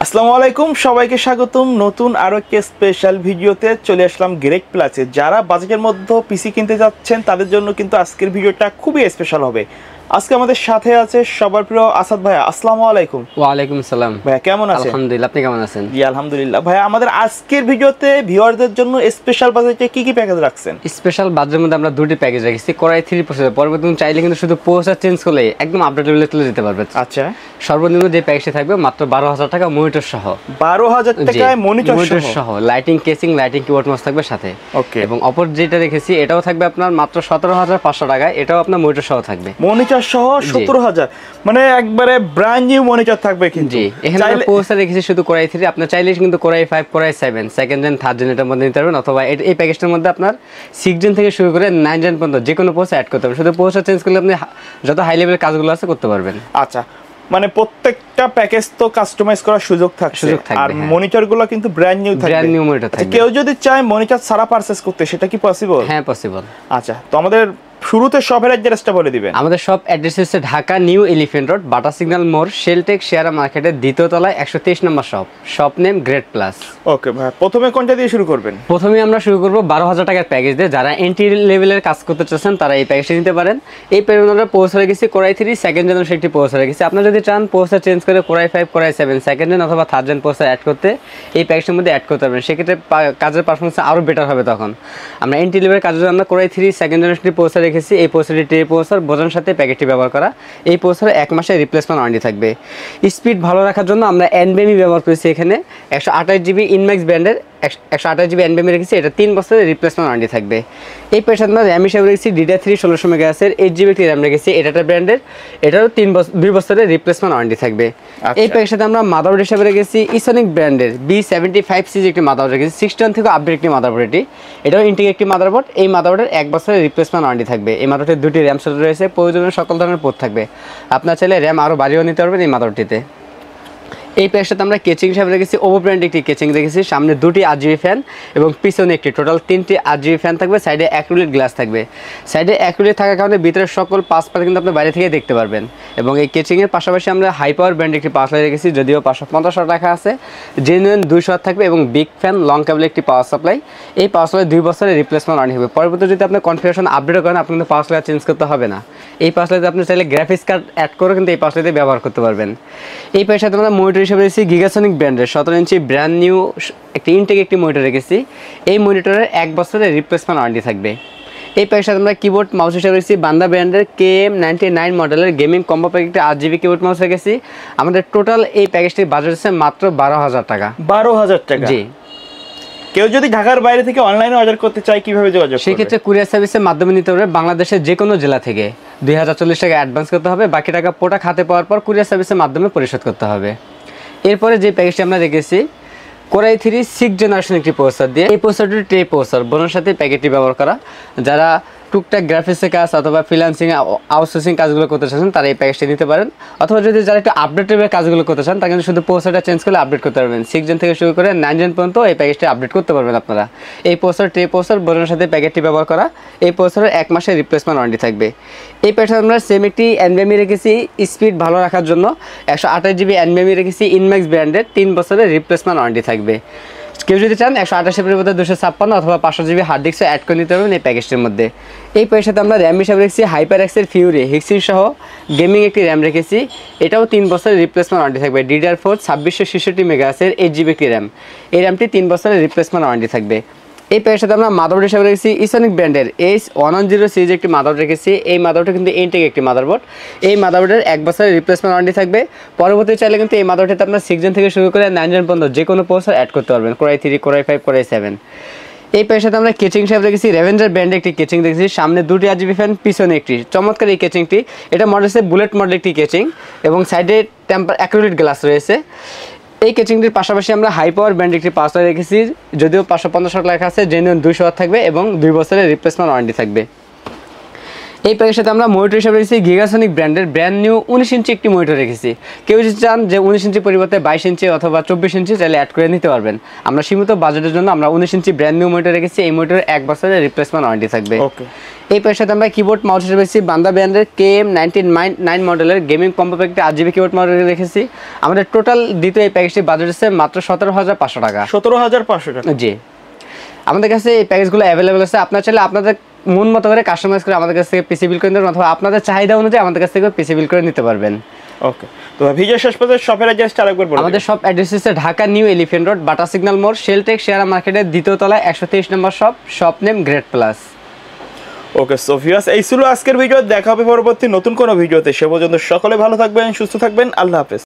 আসসালামু আলাইকুম, সবাইকে স্বাগতম নতুন আরো একটা স্পেশাল ভিডিওতে। চলে আসলাম গ্রেট প্লাসে। যারা বাজেটের মধ্যে পিসি কিনতে যাচ্ছেন তাদের জন্য কিন্তু আজকের ভিডিওটা খুবই স্পেশাল হবে। আজকে আমাদের সাথে আছে সবার প্রিয় আসাদ ভাইয়া। আসসালামু আলাইকুম। ওয়ালাইকুম সালাম ভাইয়া, কেমন আছেন? আলহামদুলিল্লাহ, আপনি কেমন আছেন? জি আলহামদুলিল্লাহ। ভাইয়া, আমাদের আজকের ভিডিওতে ভিউয়ারদের জন্য স্পেশাল বাজেটে কি কি প্যাকেজ রাখছেন? স্পেশাল বাজেটের মধ্যে আমরা দুটি প্যাকেজ রেখেছি। কোরাই 3 প্রসেসর পরবর্তী চাইলে কিন্তু শুধু প্রসেসর চেঞ্জ করলে একদম আপডেট লেভেলে চলে যেতে পারবে। আচ্ছা, সর্বনিম্ন যে প্যাকেজটি থাকবে মাত্র 12,000 টাকা, মনিটর সহ। 12,000 টাকায় মনিটর সহ lighting casing, lighting keyboard mouse থাকবে সাথে। ওকে। এবং অপর যেটা রেখেছি এটাও থাকবে আপনার মাত্র 17,500 টাকায়, এটাও আপনার মনিটর সহ থাকবে। মনিটর সহ 17,000, মানে একবারে ব্র্যান্ড নিউ মনিটর থাকবে কিন্তু। জি, এখানে আমরা প্রসেসর রেখেছি শুধু কোরাই 3। আপনি চাইলে কিন্তু Core i 5, Core i 7 second gen, third gen এর মধ্যে নিতে পারবেন, অথবা এই প্যাকেজটার মধ্যে আপনার 6 জেন থেকে শুরু করে 9 জেন পর্যন্ত যে কোনো প্রসেসর অ্যাড করতে পারবেন। শুধু প্রসেসর চেঞ্জ করলে আপনি যত হাই লেভেলের কাজগুলো আছে করতে পারবেন। আচ্ছা, মানে প্রত্যেকটা প্যাকেজ তো কাস্টমাইজ করার সুযোগ থাকছে। আর মনিটরগুলো কিন্তু ব্র্যান্ড নিউ থাকবে। ব্র্যান্ড নিউ মনিটর থাকবে। কেউ যদি চায় মনিটর ছাড়া পারচেজ করতে, সেটা কি পসিবল? হ্যাঁ, পসিবল। আচ্ছা, তো আমাদের শুরুতে শপের অ্যাড্রেসটা বলে দিবেন। আমাদের শপ অ্যাড্রেস হচ্ছে Dhaka new elephant road, Bata signal মোড়, শেলটেক শেয়ারা মার্কেটের দ্বিতীয় তলায় 123 নম্বর shop. Shop name great plus. Okay ভাই, প্রথমে কোনটা দিয়ে শুরু করবেন? প্রথমে আমরা শুরু করব 12,000 টাকার প্যাকেজ দিয়ে। যারা এন্ট্রি লেভেলের কাজ করতে চাচ্ছেন তারা এই প্যাকেজটি নিতে পারেন। এই প্যাকেজে পৌঁছে গেছি কোরাই 3 সেকেন্ড জেনারেশন একটি পৌঁছে গেছি। আপনারা যদি চান পৌঁছার চেঞ্জ করে কোরাই 5, কোরাই 7 সেকেন্ড জেন অথবা থার্ড জেন পৌঁছে অ্যাড করতে, এই প্যাকেজের মধ্যে অ্যাড করতে পারবেন। সেক্ষেত্রে কাজের পারফরমেন্স আরও বেটার হবে। তখন আমরা এন্ট্রি লেভেলের কাজের জন্য আমরা কোরাই 3 সেকেন্ড জেনারেশনটি পৌঁছে রেখেছি। এই পৌঁছাটি প্রসেসর বোঝানোর সাথে প্যাকেটটি ব্যবহার করা। এই প্রসেসরে 1 মাসের রিপ্লেসমেন্ট ওয়ারেন্টি থাকবে। স্পিড ভালো রাখার জন্য আমরা এনবিএমই ব্যবহার করেছি। এখানে 128 জিবি ইনম্যাক্স ব্র্যান্ডের 128 জিবি এনবিএমই রেখেছি। এটা 3 বছরের রিপ্লেসমেন্ট ওয়ারেন্টি থাকবে। এই প্যাকেজের আমরা র্যাম হিসাবে রেখেছি DDR3 1600 মেগাহার্টজের 8 জিবি একটি র্যাম রেখেছি। এটা ব্র্যান্ডের, এটারও 2 বছরের রিপ্লেসমেন্ট ওয়ারেন্টি থাকবে। এই প্যাকেজের সাথে আমরা মাদারবোর্ড হিসাবে রেখেছি ইসোনিক ব্র্যান্ডের B75 সিরিজ একটি মাদারবোর্ড রেখেছি। 61 থেকে আপডেট একটি মাদারবোর্ড। এটাও ইন্টিগ্রেটেড একটি মাদারবোর্ড। এই মাদারবোর্ডের 1 বছরের রিপ্লেসমেন্ট ওয়ারেন্টি থাকবে। এই মাদারবোর্ডের 2টি র্যাম স্লট রয়েছে, প্রয়োজনীয় সকল ধরনের পোর্ট থাকবে। আপনার চাইলে র্যাম আরও বাড়িয়েও নিতে পারবেন এই মাদারবোর্ডটিতে। এই প্যাকেজটাতে আমরা কেচিং হিসাবে রেখেছি ওভো ব্র্যান্ড একটি কেচিং রেখেছি। সামনে 2টি RGB ফ্যান এবং পিছনে একটি, টোটাল 3টি RGB ফ্যান থাকবে। সাইডে অ্যাক্রিলিক গ্লাস থাকবে। সাইডে অ্যাক্রিলিক থাকার কারণে ভিতরে সকল পাঁচ পাত কিন্তু আপনি বাইরে থেকে দেখতে পারবেন। এবং এই কেচিংয়ের পাশাপাশি আমরা হাই পাওয়ার ব্র্যান্ড একটি পাওয়ার সাপ্লাই রেখেছি, যদিও 550 টাকা আছে। জেনুইন 200 থাকবে এবং বিগ ফ্যান লং কেবল একটি পাওয়ার সাপ্লাই। এই পাওয়ার সাপ্লাই 2 বছরের রিপ্লেসমেন্ট ওয়ারেন্টি হবে। পরবর্তী যদি আপনি কনফিগারেশন আপডেট করেন, আপনি কিন্তু পাওয়ার সাপ্লাই চেঞ্জ করতে হবে না। এই পাওয়ার সাপ্লাইতে আপনি চাইলে গ্রাফিক্স কার্ড অ্যাড করে কিন্তু এই পাওয়ার সাপ্লাইতে ব্যবহার করতে পারবেন। এই প্যাকেজের সাথে আমরা মনিটর হিসেবে রেখেছি গিগাসনিক ব্র্যান্ডের 17 ইঞ্চি ব্র্যান্ড নিউ একটি ইনটেক একটি মনিটর রেখেছি। এই মনিটরের 1 বছরের রিপ্লেসমেন্ট ওয়ারেন্টি থাকবে। এই প্যাকেজের সাথে আমরা কিবোর্ড মাউস হিসেবে রেখেছি বান্দা ব্র্যান্ডের KM99 মডেলের গেমিং কম্বো প্যাক একটি 8 জিবি কিবোর্ড মাউস রেখেছি। আমাদের টোটাল এই প্যাকেজটির বাজেট হচ্ছে মাত্র 12,000 টাকা। 12,000 টাকা? জি। কেউ যদি ঢাকার বাইরে থেকে অনলাইনে অর্ডার করতে চায় কিভাবে যোগাযোগ করবে? সেক্ষেত্রে কুরিয়ার সার্ভিসের মাধ্যমে নিতে পারবে। বাংলাদেশের যে কোনো জেলা থেকে 2040 টাকা অ্যাডভান্স করতে হবে। বাকি টাকা প্রোডাক্ট হাতে পাওয়ার পর কুরিয়ার সার্ভিসের মাধ্যমে পরিশোধ করতে হবে। এরপরে যে প্যাকেজটি আমরা রেখেছি কোরাই 3 6 জেনারেশন একটি প্রসেসর দিয়ে। এই প্রসেসরটি ট্রে প্রসেসর বোনের সাথে প্যাকেটটি ব্যবহার করা। যারা টুকটাক গ্রাফিক্সের কাজ অথবা ফ্রিল্যান্সিং আউটসোর্সিং কাজগুলো করতে চাচ্ছেন তারা এই প্যাকেজটি নিতে পারেন। অথবা যদি যারা একটু আপডেটেড কাজগুলো করতে চান তারা কিন্তু শুধু প্রসেসরটা চেঞ্জ করলে আপডেট করতে পারবেন। 6 জেন থেকে শুরু করে 9 জেন পর্যন্ত এই প্যাকেজটি আপডেট করতে পারবেন আপনারা। এই প্রসেসর ট্রে প্রসেসর বোনের সাথে প্যাকেটটি ব্যবহার করা। এই প্রসেসরের 1 মাসের রিপ্লেসমেন্ট ওয়ারেন্টি থাকবে। এই প্যাকেজে আমরা সেম একটি এনবিএমই রেখেছি স্পিড ভালো রাখার জন্য। 128 জিবি এনবিএমই রেখেছি ইনম্যাক্স ব্র্যান্ডের 3 বছরের রিপ্লেসমেন্ট ওয়ারেন্টি থাকবে। কেউ যদি চান 128 পরিবর্তে 256 অথবা 500 জিবি হার্ড ডিস্ক অ্যাড করে নিতে পারবেন এই প্যাকেজটির মধ্যে। এই প্যাকেজের সাথে আমরা র্যাম হিসাবে রেখেছি HyperX-এর ফিউরি হিক্সিন সহ গেমিং একটি র্যাম রেখেছি। এটাও 3 বছরের রিপ্লেসমেন্ট ওয়ারেন্টি থাকবে। DDR4 2666 মেগাহার্টজের 8 জিবি একটি র্যাম। এই র্যামটি 3 বছরের রিপ্লেসমেন্ট ওয়ারেন্টি থাকবে। এই প্যাকেজের সাথে আমরা মাদারবোর্ড হিসাবে রেখেছি ইসোনিক ব্র্যান্ডের H110 সিরিজ একটি মাদারবোর্ড রেখেছি। এই মাদারবোর্ডটা কিন্তু ইনটেক একটি মাদারবোর্ড। এই মাদারবোর্ডের 1 বছরের রিপ্লেসমেন্ট ওয়ারেন্টি থাকবে। পরবর্তী চাইলে কিন্তু এই মাদারবোর্ডটাতে আপনার 6 জেন থেকে শুরু করে 9 জেন পর্যন্ত যে কোনো প্রসেসর অ্যাড করতে পারবেন। Core i 3, core i 5, Core i 7। এই প্যাকেজের সাথে আমরা কেচিং হিসাবে রেখেছি রেভেঞ্জার ব্র্যান্ডের একটি কেচিং রেখেছি। সামনে 2টি RGB ফ্যান, পিছনে একটি চমৎকার এই কেচিংটি। এটা মডেল হচ্ছে বুলেট মডেল একটি কেচিং এবং সাইডে টেম্পার অ্যাক্রিলিক গ্লাস রয়েছে। এই কেচিংটির পাশাপাশি আমরা হাই পাওয়ার ব্র্যান্ড একটি পাওয়ার সাপ্লাই রেখেছি, যদিও 550 টাকা লেখা আছে। জেনুইন 200 থাকবে এবং 2 বছরের রিপ্লেসমেন্ট ওয়ারেন্টি থাকবে। এই প্যাকেজের সাথে আমরা মনিটর হিসেবে রেখেছি গিগাসনিক ব্র্যান্ডের ব্র্যান্ড নিউ 19 ইঞ্চি একটি মনিটর রেখেছি। কেউ যদি চান যে 19 ইঞ্চি পরিবর্তে 22 ইঞ্চি অথবা 24 ইঞ্চি চাইলে অ্যাড করে নিতে পারবেন। আমরা সীমিত বাজেটের জন্য আমরা 19 ইঞ্চি ব্র্যান্ড নিউ মনিটর রেখেছি। এই মনিটরের 1 বছরের রিপ্লেসমেন্ট ওয়ারেন্টি থাকবে। ওকে, এই প্যাকেজের সাথে আমরা কিবোর্ড মাউস হিসেবে রেখেছি বান্দা ব্র্যান্ডের KM99 মডেলের গেমিং কম্পো একটি 8GB কিবোর্ড মাউস রেখেছি। আমাদের টোটাল দ্বিতীয় এই প্যাকেজটি বাজেট হচ্ছে মাত্র 17,500 টাকা। 17,500 টাকা। জি, আমাদের কাছে এই প্যাকেজগুলো অ্যাভেলেবেল আছে। আপনার চাইলে আপনাদের মন মতো করে কাস্টমাইজ করে আমাদের কাছ থেকে পিসি বিল করে নিতে পারবেন, অথবা আপনাদের চাহিদা অনুযায়ী আমাদের কাছ থেকে পিসি বিল করে নিতে পারবেন। ওকে, তো ভিডিও শেষ পর্যন্ত শপের অ্যাড্রেসটা আরেকবার বলুন। আমাদের শপ অ্যাড্রেস হচ্ছে Dhaka new elephant road, Bata signal মোড়, শেলটেক শেয়ার মার্কেটের দ্বিতীয় তলায় 123 নম্বর শপ নেম গ্রেট প্লাস। ওকে, সো ভিউয়ার্স, এই ছিল আজকের ভিডিও। দেখা হবে পরবর্তী নতুন কোনো ভিডিওতে। সে পর্যন্ত সকলে ভালো থাকবেন, সুস্থ থাকবেন। আল্লাহ হাফেজ।